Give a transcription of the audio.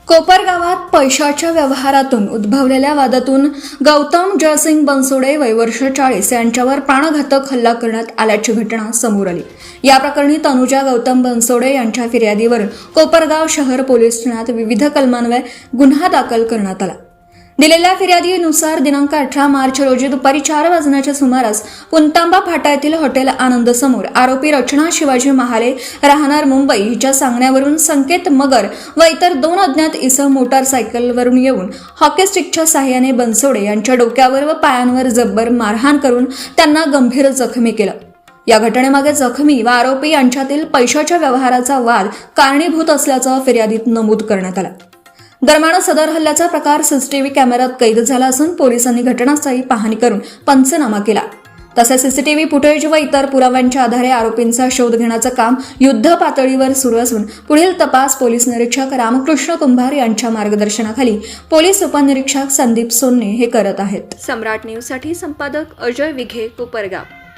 कोपरगावात पैशाच्या व्यवहारातून उद्भवलेल्या वादातून गौतम जयसिंग बनसोडे वय वर्ष 40 यांच्यावर प्राणघातक हल्ला करण्यात आल्याची घटना समोर आली। या प्रकरणी तनुजा गौतम बनसोडे यांच्या फिर्यादीवर कोपरगाव शहर पोलीस ठाण्यात विविध कलमान्वये गुन्हा दाखल करण्यात आला। दिलेल्या फिर्यादीनुसार दिनांक 18 मार्च रोजी दुपारी 4 वाजण्याच्या सुमारास पुंतांबा फाटा येथील हॉटेल आनंद समोर आरोपी रचना शिवाजी महाले राहणार मुंबई हिच्या सांगण्यावरून संकेत मगर व इतर 2 अज्ञात इसम मोटारसायकलवरून येऊन हॉकी स्टिकच्या साहाय्याने बनसोडे यांच्या डोक्यावर व पायांवर जब्बर मारहाण करून त्यांना गंभीर जखमी केलं। या घटनेमागे जखमी व आरोपी यांच्यातील पैशाच्या व्यवहाराचा वाद कारणीभूत असल्याचं फिर्यादीत नमूद करण्यात आलं। दरम्यान सदर हल्ल्याचा प्रकार सीसीटीव्ही कॅमेऱ्यात कैद झाला असून पोलिसांनी घटनास्थळी पाहणी करून पंचनामा केला। तसेच सीसीटीव्ही फुटेज व इतर पुराव्यांच्या आधारे आरोपींचा शोध घेण्याचं काम युद्ध पातळीवर सुरू असून पुढील तपास पोलीस निरीक्षक रामकृष्ण कुंभार यांच्या मार्गदर्शनाखाली पोलीस उपनिरीक्षक संदीप सोन्ने हे करत आहेत। सम्राट न्यूजसाठी संपादक अजय विघे, कोपरगाव।